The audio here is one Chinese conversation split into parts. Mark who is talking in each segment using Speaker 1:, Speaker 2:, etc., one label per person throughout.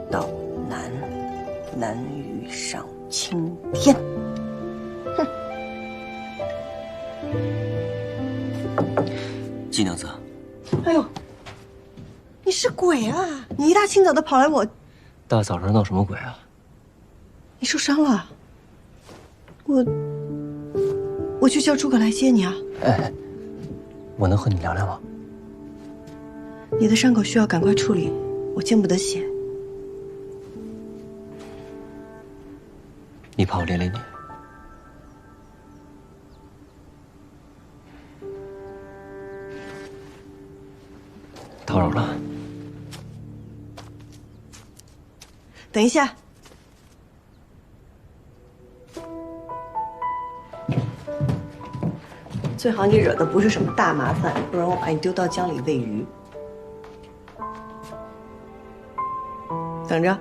Speaker 1: 到难，难于上青天。哼！
Speaker 2: 季娘子，
Speaker 1: 哎呦，你是鬼啊！你一大清早的跑来我，
Speaker 2: 大早上闹什么鬼啊？
Speaker 1: 你受伤了？我去叫诸葛来接你啊！
Speaker 2: 哎，我能和你聊聊吗？
Speaker 1: 你的伤口需要赶快处理，我见不得血。
Speaker 2: 你怕我连累你？打扰了。
Speaker 1: 等一下。最好你惹的不是什么大麻烦，不然我把你丢到江里喂鱼。等着。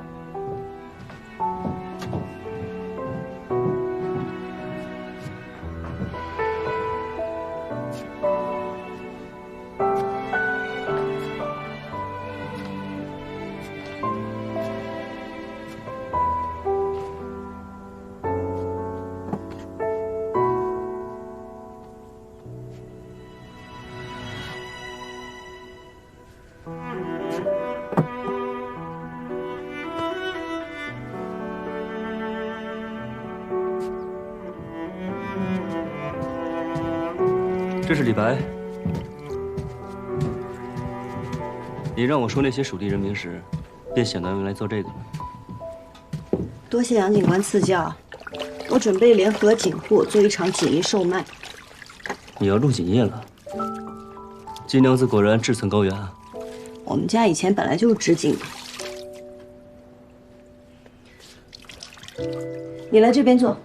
Speaker 2: 这是李白。你让我说那些蜀地人名时，便想到用来做这个了。
Speaker 1: 多谢杨警官赐教，我准备联合警户做一场锦衣售卖。
Speaker 2: 你要入锦业了？季娘子果然志存高远啊！
Speaker 1: 我们家以前本来就是织锦的。你来这边坐。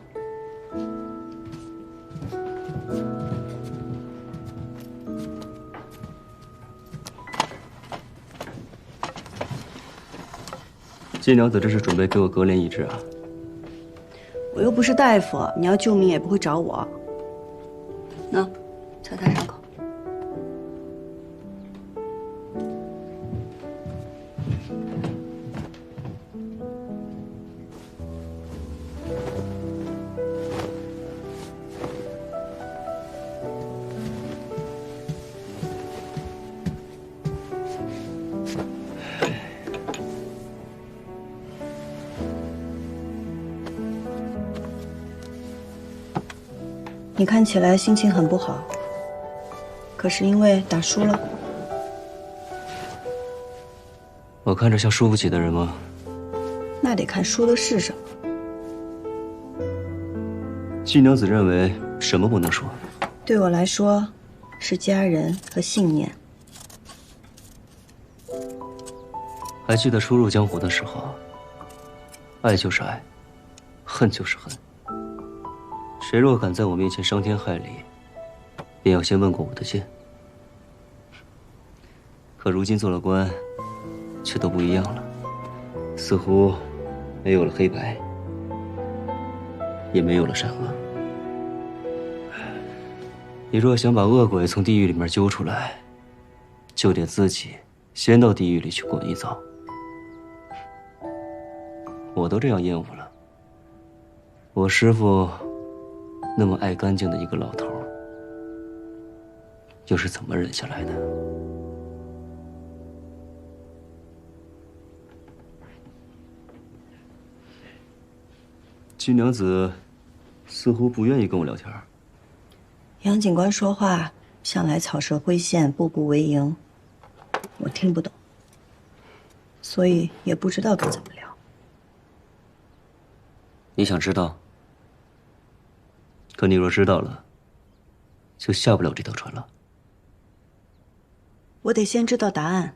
Speaker 2: 季娘子这是准备给我割连医治啊？
Speaker 1: 我又不是大夫，你要救命也不会找我。那，擦擦伤口。你看起来心情很不好，可是因为打输了。
Speaker 2: 我看着像输不起的人吗？
Speaker 1: 那得看输的是什么。
Speaker 2: 季娘子认为什么不能输？
Speaker 1: 对我来说，是家人和信念。
Speaker 2: 还记得初入江湖的时候，爱就是爱，恨就是恨。谁若敢在我面前伤天害理，便要先问过我的剑。可如今做了官，却都不一样了，似乎没有了黑白，也没有了善恶。你若想把恶鬼从地狱里面揪出来，就得自己先到地狱里去滚一遭。我都这样厌恶了，我师父那么爱干净的一个老头，又是怎么忍下来的？季娘子似乎不愿意跟我聊天。
Speaker 1: 杨警官说话向来草蛇灰线，步步为营，我听不懂，所以也不知道该怎么聊。
Speaker 2: 你想知道？可你若知道了，就下不了这条船了。
Speaker 1: 我得先知道答案，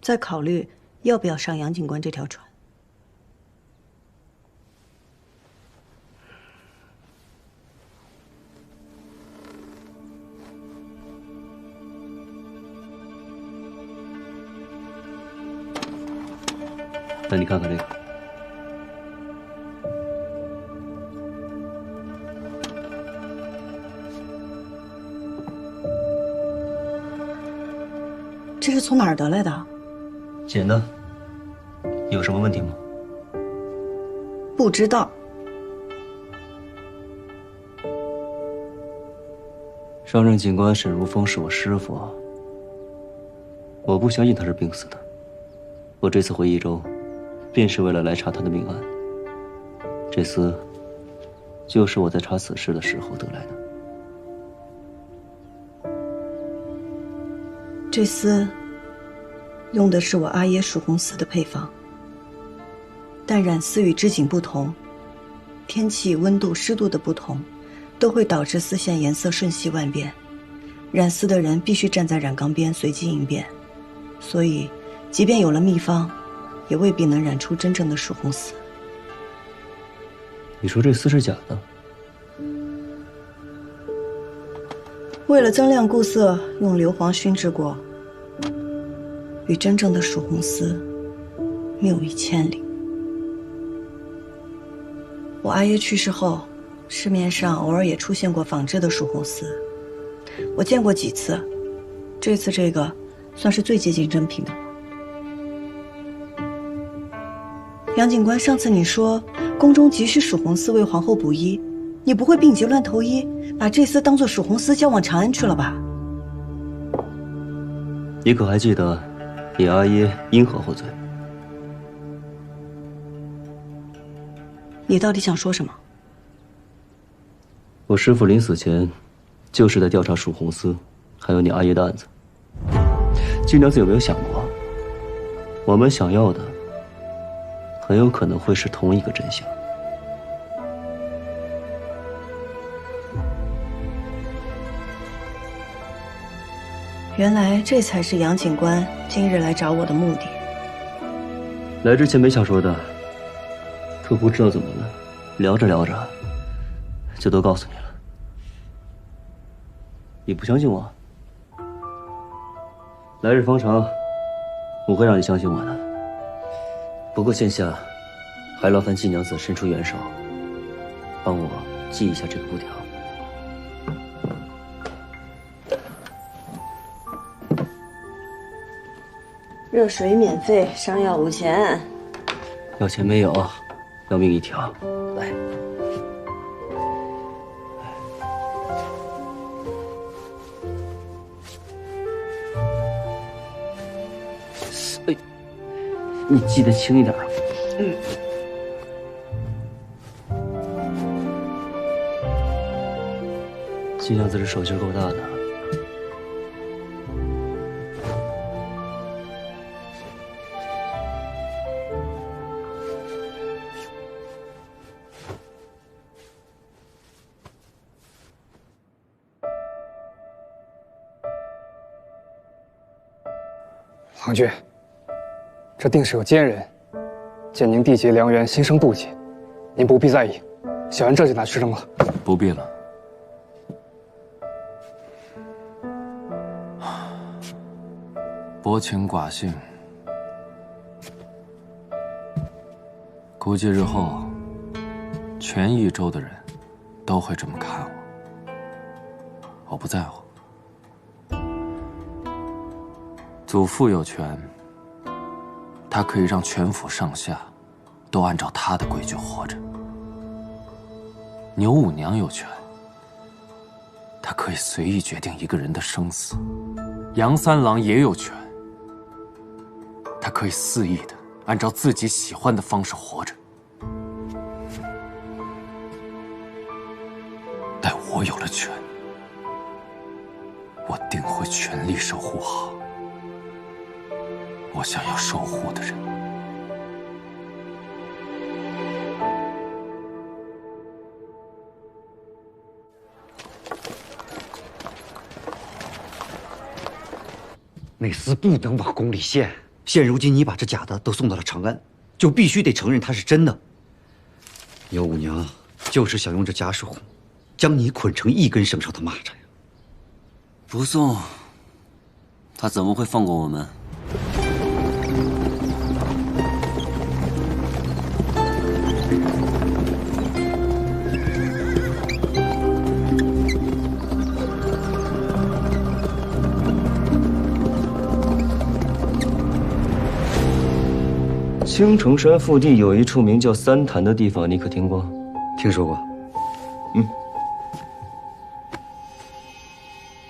Speaker 1: 再考虑要不要上杨警官这条船。
Speaker 2: 那你看看这个。
Speaker 1: 这是从哪儿得来的？
Speaker 2: 捡的，有什么问题吗？
Speaker 1: 不知道。
Speaker 2: 上任警官沈如风是我师傅，我不相信他是病死的。我这次回益州，便是为了来查他的命案。这厮，就是我在查此事的时候得来的。
Speaker 1: 这厮用的是我阿耶蜀红丝的配方，但染丝与织锦不同，天气、温度、湿度的不同，都会导致丝线颜色瞬息万变。染丝的人必须站在染缸边随机应变，所以即便有了秘方，也未必能染出真正的蜀红丝。
Speaker 2: 你说这丝是假的？
Speaker 1: 为了增亮固色，用硫磺熏制过，与真正的蜀红丝谬以千里。我阿爷去世后，市面上偶尔也出现过仿制的蜀红丝，我见过几次，这次这个算是最接近真品的了。杨警官，上次你说宫中急需蜀红丝为皇后补衣，你不会病急乱投医，把这丝当作蜀红丝交往长安去了吧？
Speaker 2: 你可还记得你阿耶因何获罪？
Speaker 1: 你到底想说什么？
Speaker 2: 我师父临死前，就是在调查蜀红丝，还有你阿爷的案子。金娘子有没有想过，我们想要的，很有可能会是同一个真相？
Speaker 1: 原来这才是杨警官今日来找我的目的。
Speaker 2: 来之前没想说的，可不知道怎么了，聊着聊着，就都告诉你了。你不相信我？来日方长，我会让你相信我的。不过现下，还劳烦季娘子伸出援手，帮我记一下这个布条。
Speaker 1: 热水免费，伤药无钱。
Speaker 2: 要钱没有，要命一条。来，哎，你记得轻一点啊。季娘子这手劲够大的。
Speaker 3: 郎君，这定是有奸人，见您缔结良缘，心生妒忌，您不必在意，小人这就拿去扔了。
Speaker 4: 不必了。薄情寡性，估计日后全益州的人都会这么看我。我不在乎。祖父有权，他可以让全府上下都按照他的规矩活着。牛五娘有权，她可以随意决定一个人的生死。杨三郎也有权，他可以肆意的按照自己喜欢的方式活着。待我有了权，我定会全力守护好我想要守护的人。
Speaker 5: 那厮不能往宫里献。现如今你把这假的都送到了长安，就必须得承认它是真的。牛五娘就是想用这假手将你捆成一根绳上的蚂蚱呀！
Speaker 2: 不送，他怎么会放过我们？青城山腹地有一处名叫三潭的地方，你可听过？
Speaker 5: 听说过。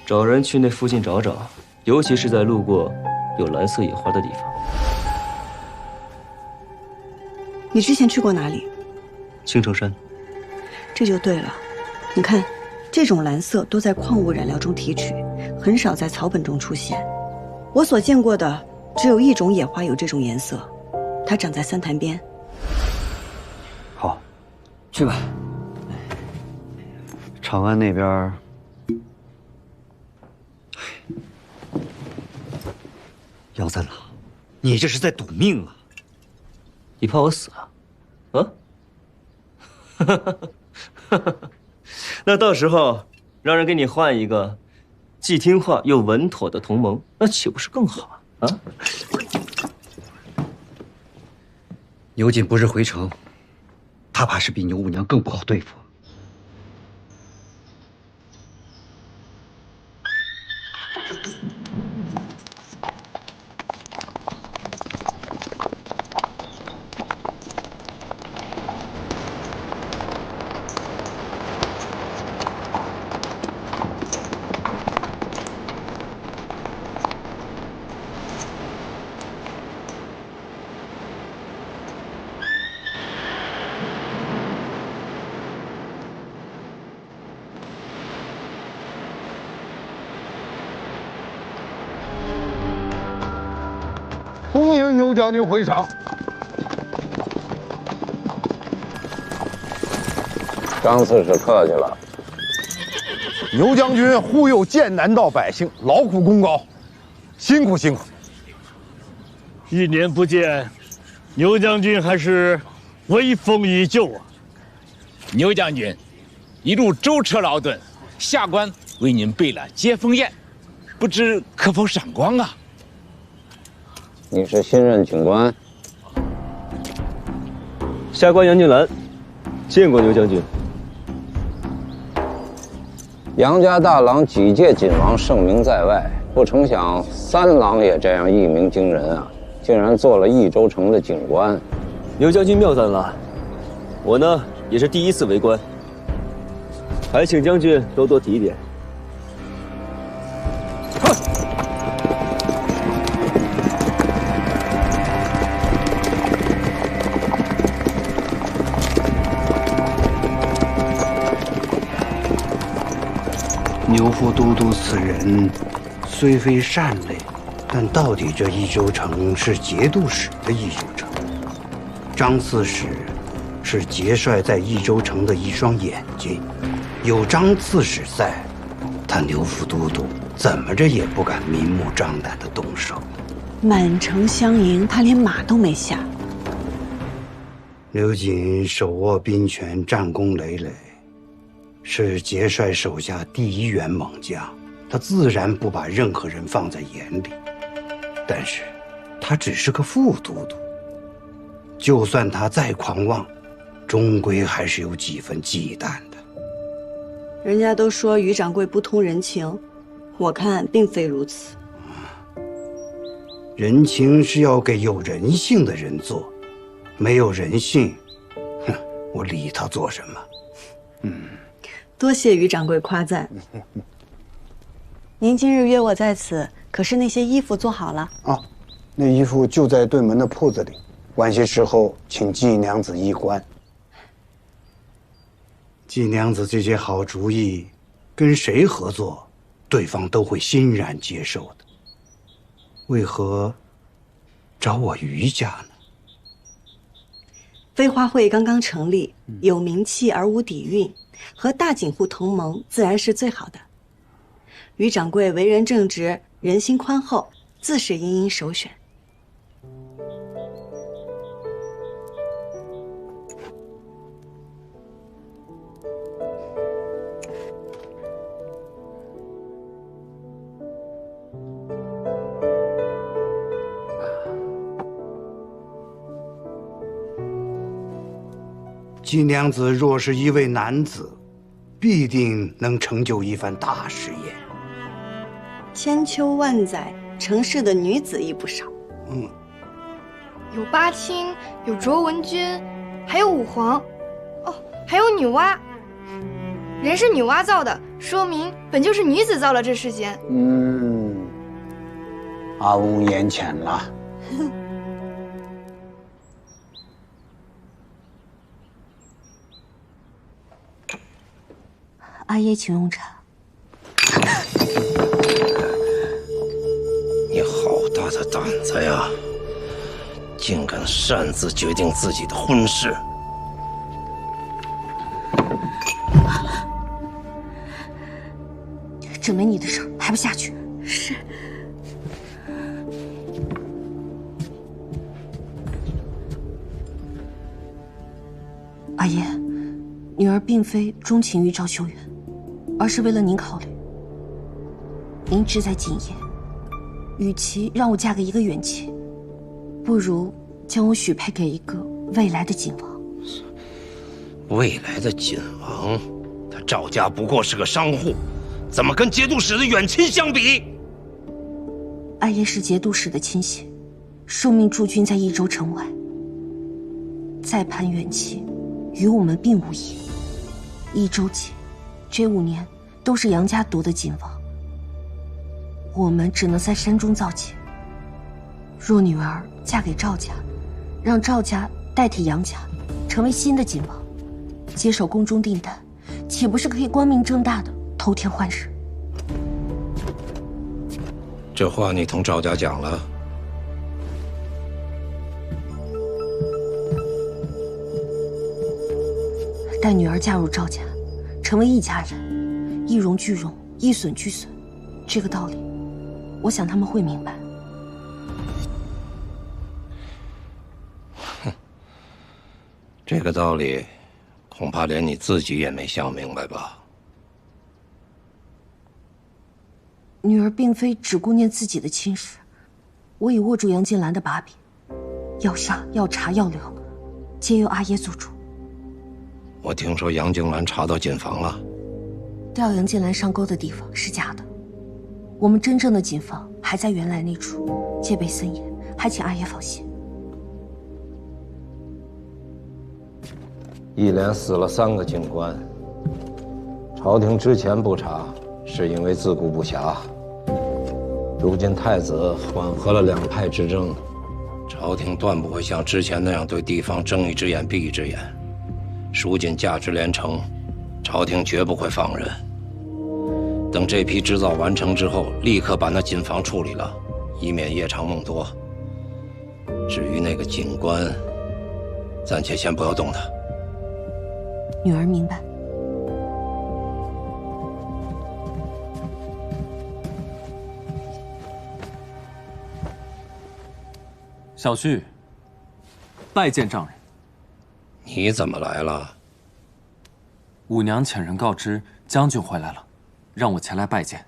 Speaker 2: 找人去那附近找找，尤其是在路过有蓝色野花的地方。
Speaker 1: 你之前去过哪里？
Speaker 2: 青城山。
Speaker 1: 这就对了。你看，这种蓝色都在矿物染料中提取，很少在草本中出现。我所见过的只有一种野花有这种颜色，它长在三潭边。
Speaker 5: 好，去吧。长安那边，杨三郎，你这是在赌命啊！
Speaker 2: 你怕我死啊？啊？那到时候让人给你换一个既听话又稳妥的同盟，那岂不是更好啊？
Speaker 5: 牛瑾不是回城，他怕是比牛五娘更不好对付。
Speaker 6: 欢迎牛将军回场。
Speaker 7: 张刺史客气了。
Speaker 6: 牛将军忽悠剑南道百姓，劳苦功高，辛苦辛苦。
Speaker 8: 1年不见，牛将军还是威风依旧啊！
Speaker 9: 牛将军，一路舟车劳顿，下官为您备了接风宴，不知可否赏光啊？
Speaker 7: 你是新任警官？
Speaker 2: 下官杨俊兰，见过牛将军。
Speaker 7: 杨家大郎几届锦王盛名在外，不成想三郎也这样一鸣惊人啊！竟然做了益州城的警官。
Speaker 2: 牛将军妙赞了，我呢也是第一次为官，还请将军多多提点。
Speaker 10: 牛副都督此人虽非善类，但到底这益州城是节度使的益州城。张刺史是节帅在益州城的一双眼睛，有张刺史在，他牛副都督怎么着也不敢明目张胆的动手。
Speaker 1: 满城相迎，他连马都没下。
Speaker 10: 刘瑾手握兵权，战功累累，是节帅手下第一员猛将，他自然不把任何人放在眼里。但是，他只是个副都督，就算他再狂妄，终归还是有几分忌惮的。
Speaker 1: 人家都说于掌柜不通人情，我看并非如此。
Speaker 10: 人情是要给有人性的人做，没有人性，哼，我理他做什么？
Speaker 1: 多谢于掌柜夸赞。您今日约我在此，可是那些衣服做好了？
Speaker 10: 啊，那衣服就在对门的铺子里。晚些时候，请季娘子衣冠。季娘子这些好主意，跟谁合作，对方都会欣然接受的。为何找我于家呢？
Speaker 1: 飞花会刚刚成立，有名气而无底蕴，和大景户同盟自然是最好的。于掌柜为人正直，人心宽厚，自是殷殷首选。
Speaker 10: 季娘子若是一位男子，必定能成就一番大事业。
Speaker 1: 千秋万载，城市的女子亦不少。
Speaker 11: 有八卿，有卓文君，还有武皇，哦，还有女娲。人是女娲造的，说明本就是女子造了这世间。
Speaker 10: 阿翁言浅了。
Speaker 12: 阿爷，请用茶。
Speaker 13: 你好大的胆子呀！竟敢擅自决定自己的婚事！
Speaker 12: 这没你的事儿，还不下去？是。阿爷，女儿并非钟情于赵秀远，而是为了您考虑。您志在锦业，与其让我嫁给一个远戚，不如将我许配给一个未来的锦王。
Speaker 13: 未来的锦王，他赵家不过是个商户，怎么跟节度使的远亲相比？
Speaker 12: 阿爷是节度使的亲信，受命驻军在益州城外，再攀远戚，与我们并无异。益州籍，这5年都是杨家夺的锦王，我们只能在山中造节。若女儿嫁给赵家，让赵家代替杨家，成为新的锦王，接手宫中订单，岂不是可以光明正大的偷天换日？
Speaker 13: 这话你同赵家讲了？
Speaker 12: 待女儿嫁入赵家，成为一家人，一荣俱荣，一损俱损，这个道理，我想他们会明白。
Speaker 13: 哼，这个道理，恐怕连你自己也没想明白吧？
Speaker 12: 女儿并非只顾念自己的亲事，我已握住杨金兰的把柄，要杀要查要留，皆由阿爷做主。
Speaker 13: 我听说杨静兰查到锦房了，
Speaker 12: 调杨金兰上钩的地方是假的，我们真正的锦房还在原来那处，戒备森严，还请阿爷放心。
Speaker 13: 一连死了3个警官，朝廷之前不查，是因为自顾不暇。如今太子缓和了2派之争，朝廷断不会像之前那样对地方睁一只眼闭一只眼。如今价值连城，朝廷绝不会放任。等这批织造完成之后，立刻把那锦房处理了，以免夜长梦多。至于那个警官，暂且先不要动他。
Speaker 12: 女儿明白。
Speaker 4: 小婿，拜见丈人。
Speaker 13: 你怎么来了？
Speaker 4: 五娘遣人告知将军回来了，让我前来拜见。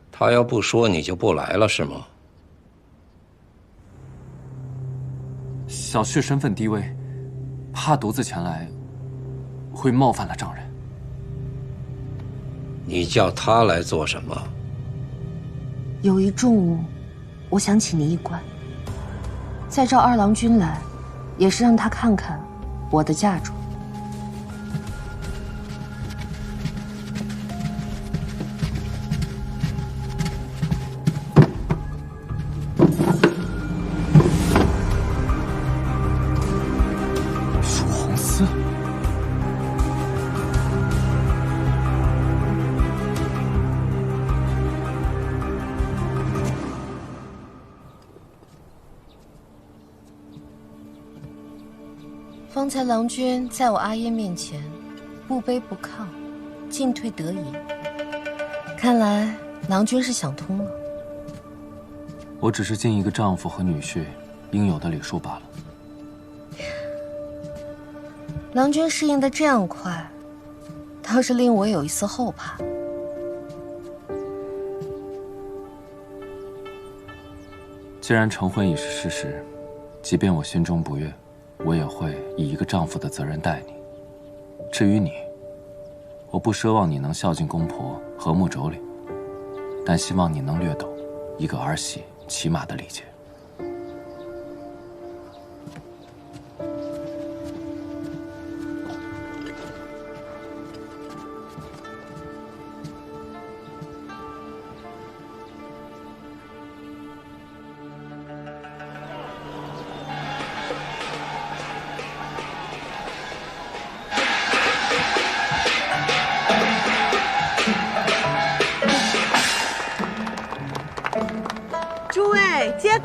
Speaker 13: 他要不说，你就不来了是吗？
Speaker 4: 小婿身份低微，怕独自前来会冒犯了丈人。
Speaker 13: 你叫他来做什么？
Speaker 12: 有一重务，我想请您一官。再召2郎君来，也是让他看看我的嫁妆。
Speaker 4: 蜀红丝。
Speaker 12: 方才郎君在我阿耶面前，不卑不亢，进退得宜。看来郎君是想通了。
Speaker 4: 我只是尽一个丈夫和女婿应有的礼数罢了。
Speaker 12: 郎君适应得这样快，倒是令我有一丝后怕。
Speaker 4: 既然成婚已是事实，即便我心中不悦，我也会以一个丈夫的责任待你。至于你，我不奢望你能孝敬公婆、和睦妯娌，但希望你能略懂一个儿媳骑马的礼节。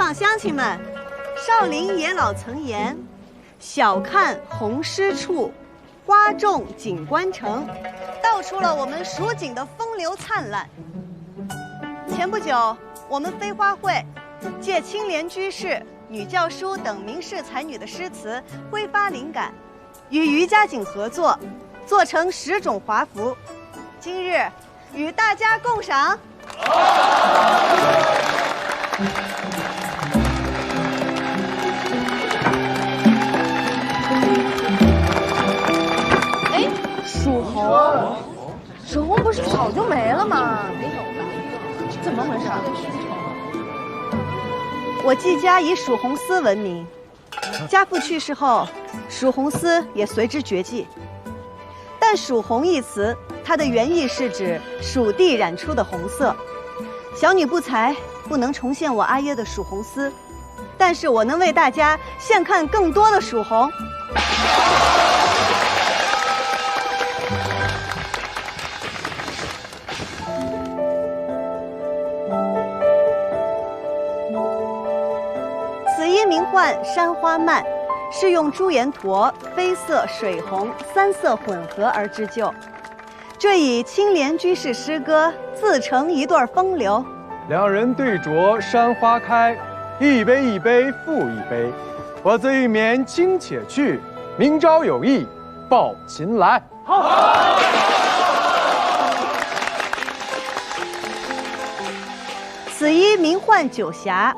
Speaker 14: 场乡亲们，少林爷老曾言：“小看红湿处，花重锦官城”，道出了我们蜀锦的风流灿烂。前不久，我们飞花会借青莲居士、女教书等名士才女的诗词，挥发灵感，与余家锦合作，做成10种华服。今日与大家共赏。
Speaker 11: 哎，蜀红，蜀红不是早就没了吗？怎么回事？
Speaker 14: 我季家以蜀红丝闻名，家父去世后，蜀红丝也随之绝迹。但蜀红一词，它的原意是指蜀地染出的红色。小女不才，不能重现我阿耶的蜀红丝，但是我能为大家现看更多的蜀红。此衣名唤山花蔓，是用朱颜驼、绯色、水红3色混合而织就。这以青莲居士诗歌自成一段风流。
Speaker 15: 两人对酌山花开，一杯一杯复一杯。我自玉眠卿且去，明朝有意抱琴来。
Speaker 14: 此衣名唤九霞，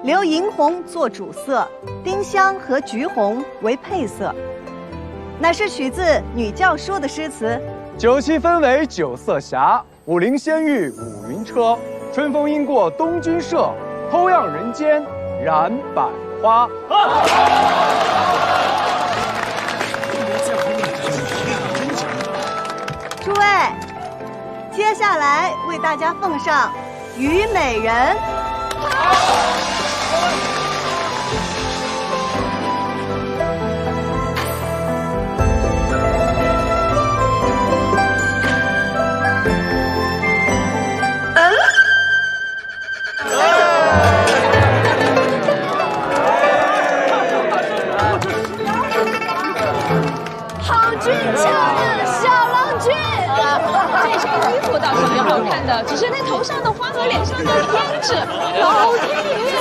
Speaker 14: 留银红做主色，丁香和橘红为配色，乃是取自女教书的诗词。
Speaker 15: 酒旗分为9色霞，武陵仙玉五云车。春风因过东君社，偷样人间染百花。
Speaker 14: 诸位，接下来为大家奉上《虞美人》。
Speaker 16: 只是那头上的花和脸上的胭脂，老天爷！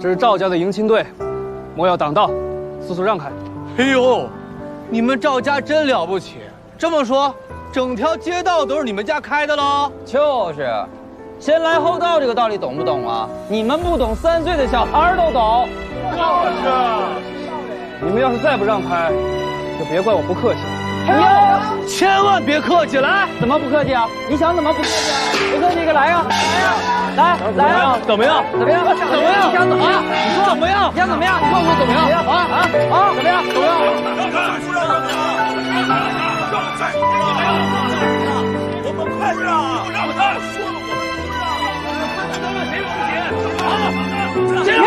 Speaker 15: 这是赵家的迎亲队，莫要挡道，速速让开。
Speaker 17: 哎呦，你们赵家真了不起！这么说，整条街道都是你们家开的喽？
Speaker 18: 就是，先来后到这个道理懂不懂啊？你们不懂，3岁的小孩都懂。
Speaker 15: 就是，你们要是再不让开，就别怪我不客气。
Speaker 17: 你千万别客气，来！
Speaker 18: 怎么不客气啊？你想怎么不客气啊？不客气，给来呀！来呀！
Speaker 17: 怎么样？
Speaker 18: 怎么样？
Speaker 17: 怎么样？
Speaker 18: 你想怎么样？
Speaker 17: 你说怎么样？
Speaker 18: 你想怎么样？
Speaker 17: 你告诉我怎么样？
Speaker 18: 怎么样？
Speaker 17: 怎么样？
Speaker 19: 我们快让！让开！说了我们不让！谁不行？
Speaker 14: 让！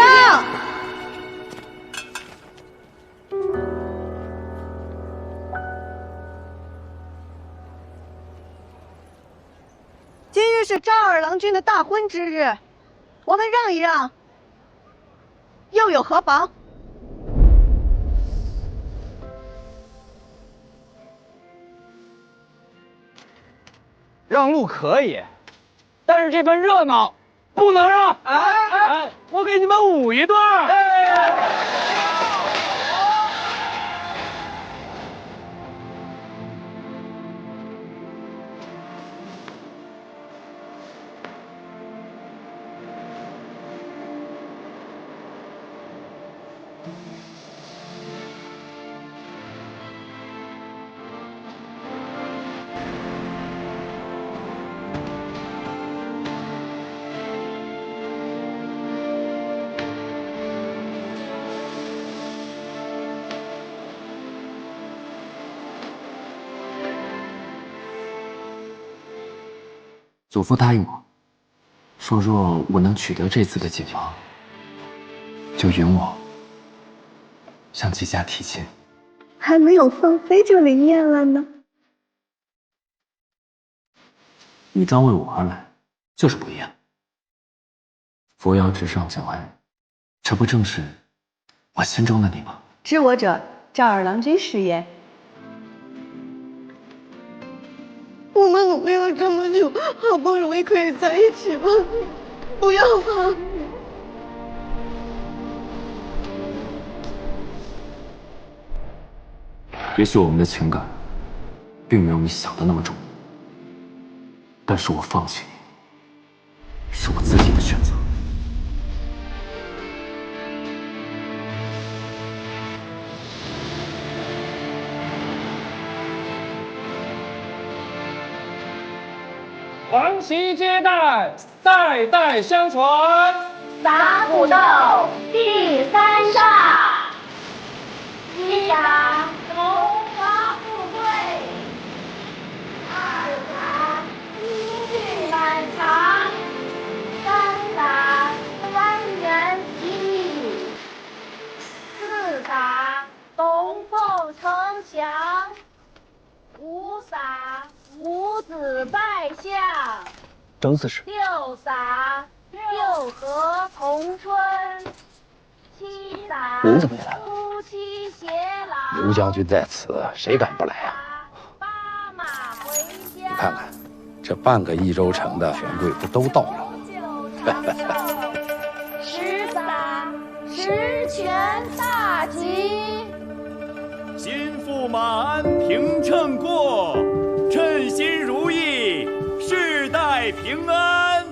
Speaker 14: 今日是赵二郎君的大婚之日，我们让一让，又有何妨？
Speaker 15: 让路可以，但是这份热闹不能让。哎，我给你们舞一段。
Speaker 4: 祖父答应我，说若我能取得这次的锦王，就允我向季家提亲。
Speaker 14: 还没有放飞就灵验了呢。
Speaker 4: 玉章为我而来，就是不一样。扶摇直上墙外，这不正是我心中的你吗？
Speaker 14: 知我者，赵二郎君是也。我们努力了这么久，好不容易可以在一起了，不要吧！
Speaker 4: 也许我们的情感并没有你想的那么重，但是我放弃你，是我自己的选择。
Speaker 17: 皇旗接待，代代相传。
Speaker 16: 打鼓斗第三煞，一打荣华富贵，二打金玉满堂，三打官员吉利，四打龙凤呈祥，五打五子拜相，
Speaker 3: 张四是
Speaker 16: 六打六合同春，七打
Speaker 3: 您怎么也来了？
Speaker 16: 夫妻偕老。
Speaker 6: 刘将军在此，谁敢不来啊？你看看，这半个益州城的权贵不都到了吗？
Speaker 16: 十打十全大吉，
Speaker 19: 心腹马鞍平秤过，称心如意，世代平安。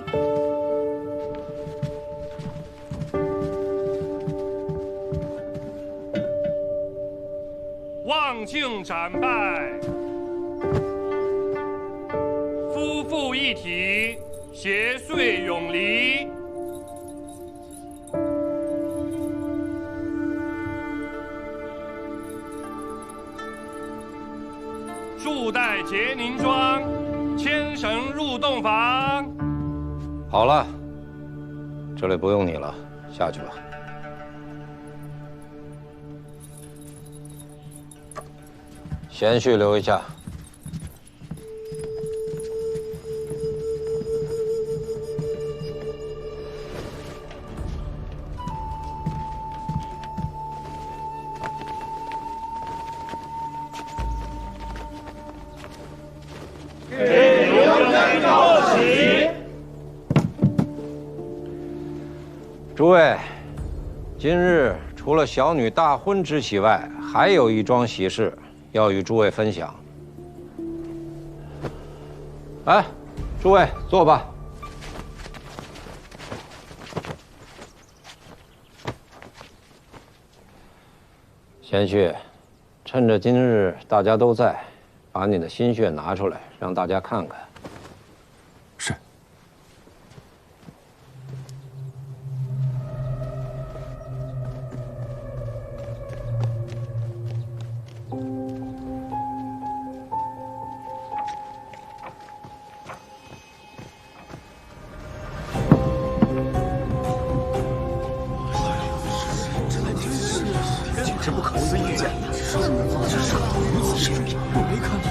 Speaker 19: 望庆斩拜，夫妇一体，携岁永离。束带结凝妆，牵绳入洞房。
Speaker 13: 好了，这里不用你了，下去吧。贤婿留一下。
Speaker 19: 给刘将军报喜。
Speaker 13: 诸位，今日除了小女大婚之喜外，还有一桩喜事要与诸位分享。来，诸位坐吧。贤婿，趁着今日大家都在，把你的心血拿出来，让大家看看。
Speaker 4: 是。
Speaker 19: 简直不可思议！这傻到如此水平，我没看过。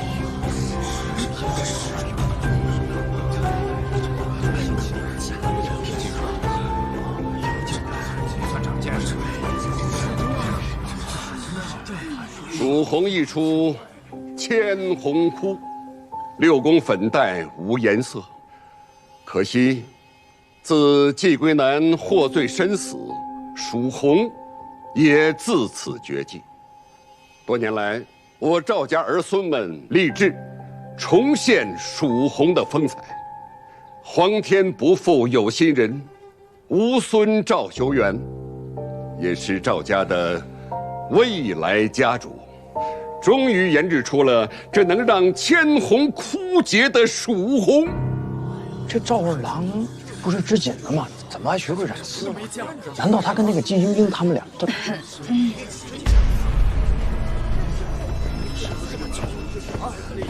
Speaker 20: 蜀红一出，千红枯，六宫粉黛无颜色。可惜，自季归南获罪身死，蜀红也自此绝迹。多年来，我赵家儿孙们立志重现蜀红的风采。皇天不负有心人，吾孙赵修缘，也是赵家的未来家主，终于研制出了这能让千红枯竭的蜀红。
Speaker 21: 这赵二郎不是知锦的吗？怎么还学会染丝了？难道他跟那个金英英他们俩都……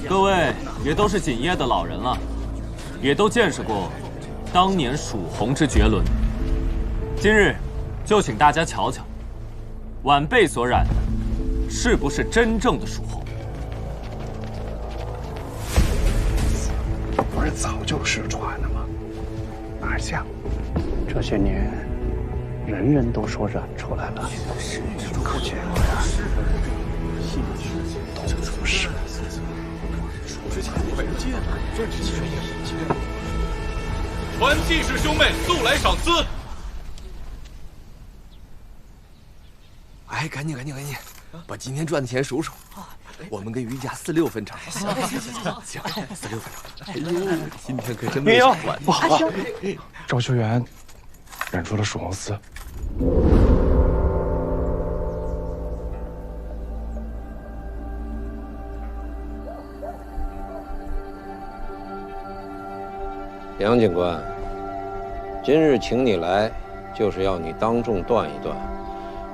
Speaker 4: 各位也都是锦业的老人了，也都见识过当年蜀红之绝伦。今日就请大家瞧瞧，晚辈所染的是不是真正的蜀红？
Speaker 10: 不是早就失传了吗？哪像？这些年，人人都说染出来了，可结果呀，都不是。
Speaker 22: 传记士兄妹速来赏赐！
Speaker 23: 哎，赶紧，把今天赚的钱数数，我们跟于家46分成。行，46分成。哎呦，今天可真没少赚。
Speaker 21: 不好了，赵修元染出了蜀红丝。
Speaker 7: 杨警官，今日请你来，就是要你当众断一断，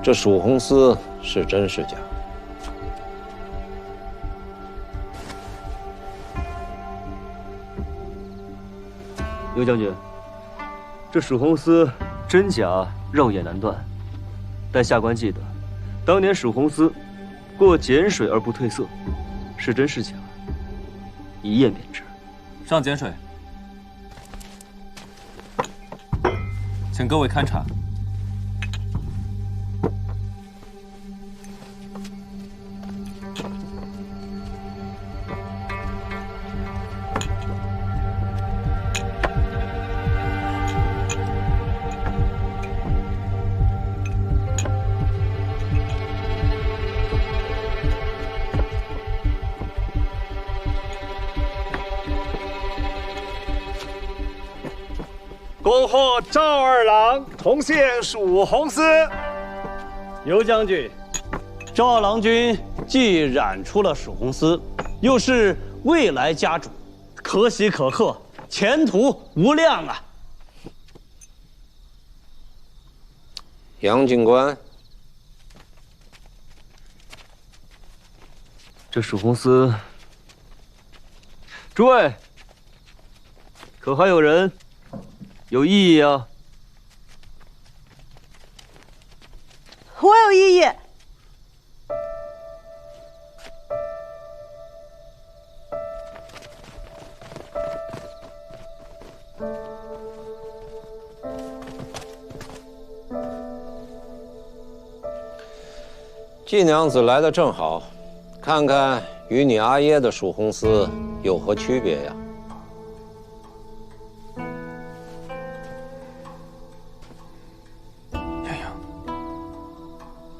Speaker 7: 这蜀红丝是真是假？
Speaker 2: 牛将军，这蜀红丝真假肉眼难断，但下官记得，当年蜀红丝过碱水而不褪色，是真是假，一验便知。
Speaker 4: 上碱水。请各位勘察。
Speaker 8: 恭贺赵二郎同献蜀红丝。
Speaker 24: 牛将军，赵二郎君既染出了蜀红丝，又是未来家主，可喜可贺，前途无量啊！
Speaker 7: 杨警官，
Speaker 2: 这蜀红丝，诸位，可还有人有异议啊？
Speaker 14: 我有异议。
Speaker 7: 季娘子来的正好，看看与你阿耶的蜀红丝有何区别呀？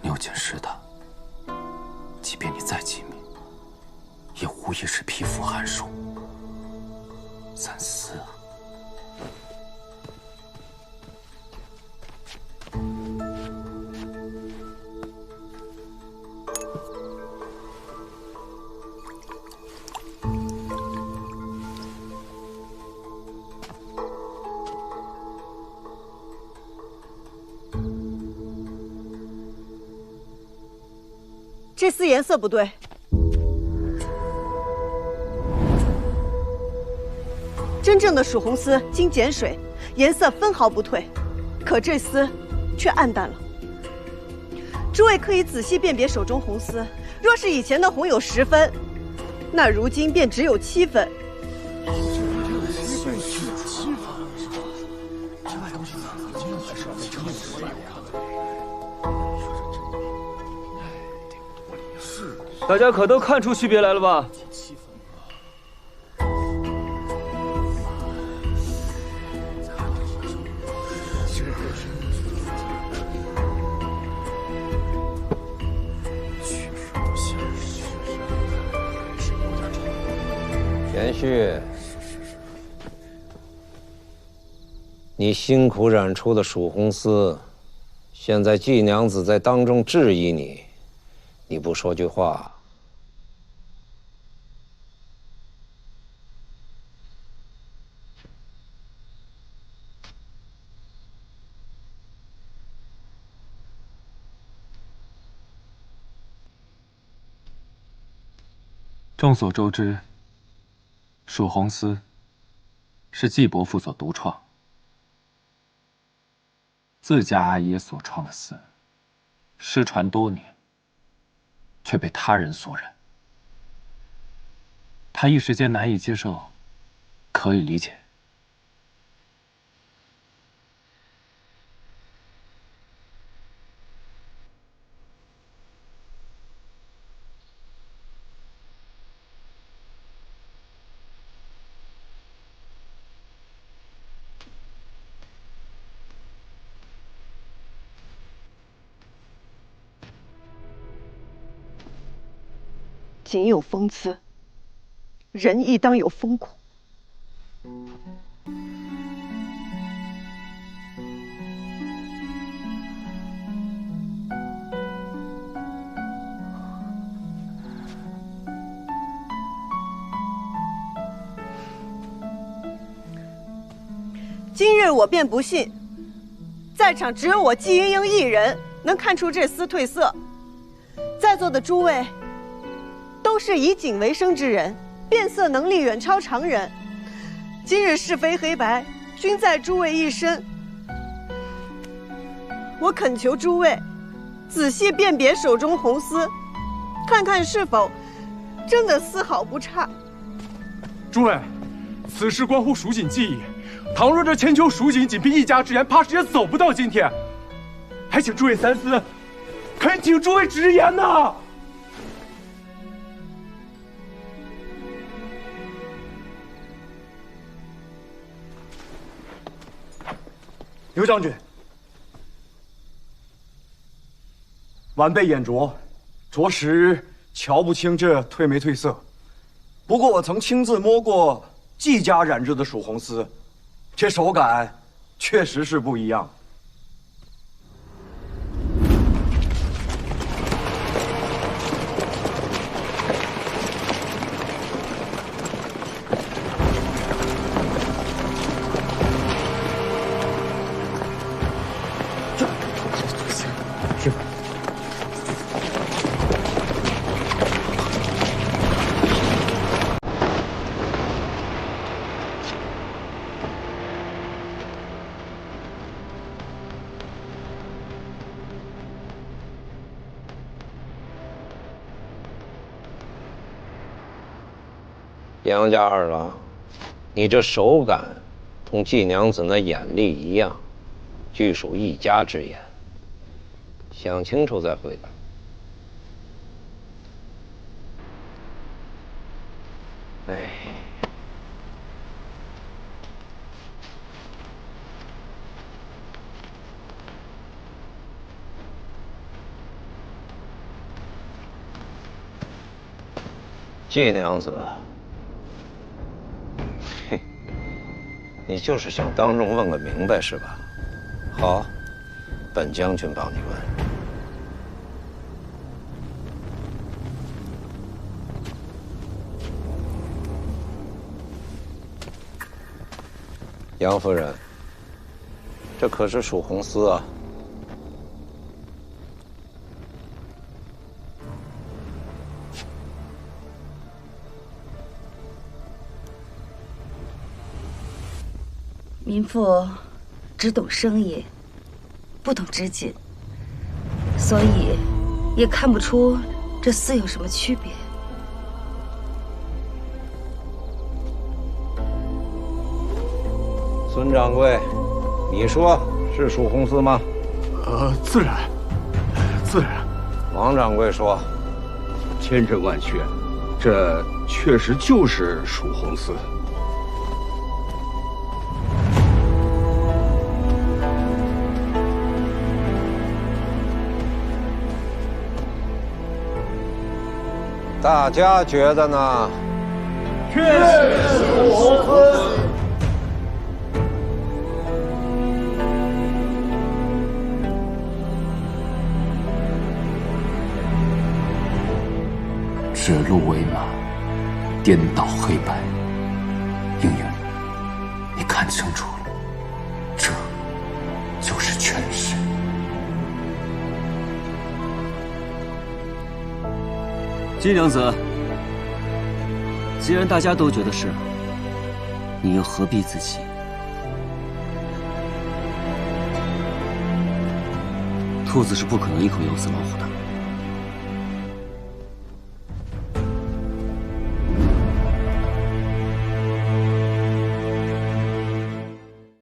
Speaker 4: 牛锦识的，即便你再机密，也无疑是匹夫寒暑。三思啊！
Speaker 14: 这丝颜色不对，真正的蜀红丝经碱水，颜色分毫不褪，可这丝却暗淡了。诸位可以仔细辨别手中红丝，若是以前的红有10分，那如今便只有7分。
Speaker 2: 大家可都看出区别来了吧？
Speaker 7: 田旭，你辛苦染出的蜀红丝，
Speaker 13: 现在季娘子在当众质疑你，你不说句话，
Speaker 4: 众所周知，蜀红司是季伯父所独创。自家阿爷所创的寺，失传多年，却被他人所染。他一时间难以接受，可以理解。
Speaker 14: 景有风姿，人亦当有风骨。今日我便不信，在场只有我季云英一人能看出这丝褪色。在座的诸位都是以景为生之人，辨色能力远超常人。今日是非黑白，均在诸位一身。我恳求诸位仔细辨别手中红丝，看看是否真的丝毫不差。
Speaker 15: 诸位，此事关乎蜀锦技艺，倘若这千秋蜀锦仅凭一家之言，怕是也走不到今天。还请诸位三思，恳请诸位直言呐！刘将军，晚辈眼拙，着实瞧不清这褪没褪色。不过我曾亲自摸过季家染制的蜀红丝，这手感确实是不一样。
Speaker 13: 杨家二郎，你这手感同季娘子那眼力一样，俱属一家之言。想清楚再回答。哎，季娘子。你就是想当众问个明白是吧？好，本将军帮你问。杨夫人，这可是蜀红丝啊！
Speaker 1: 民妇只懂生意，不懂织锦，所以也看不出这丝有什么区别。
Speaker 13: 孙掌柜，你说是蜀红丝吗？
Speaker 6: 自然，自然。
Speaker 13: 王掌柜说，
Speaker 6: 千真万确，这确实就是蜀红丝。
Speaker 13: 大家觉得呢？
Speaker 16: 确实蜀红丝。
Speaker 4: 指鹿为马，颠倒黑白。英英，你看清楚了，这就是权势。
Speaker 2: 金娘子，既然大家都觉得是，你又何必自欺？兔子是不可能一口咬死老虎的。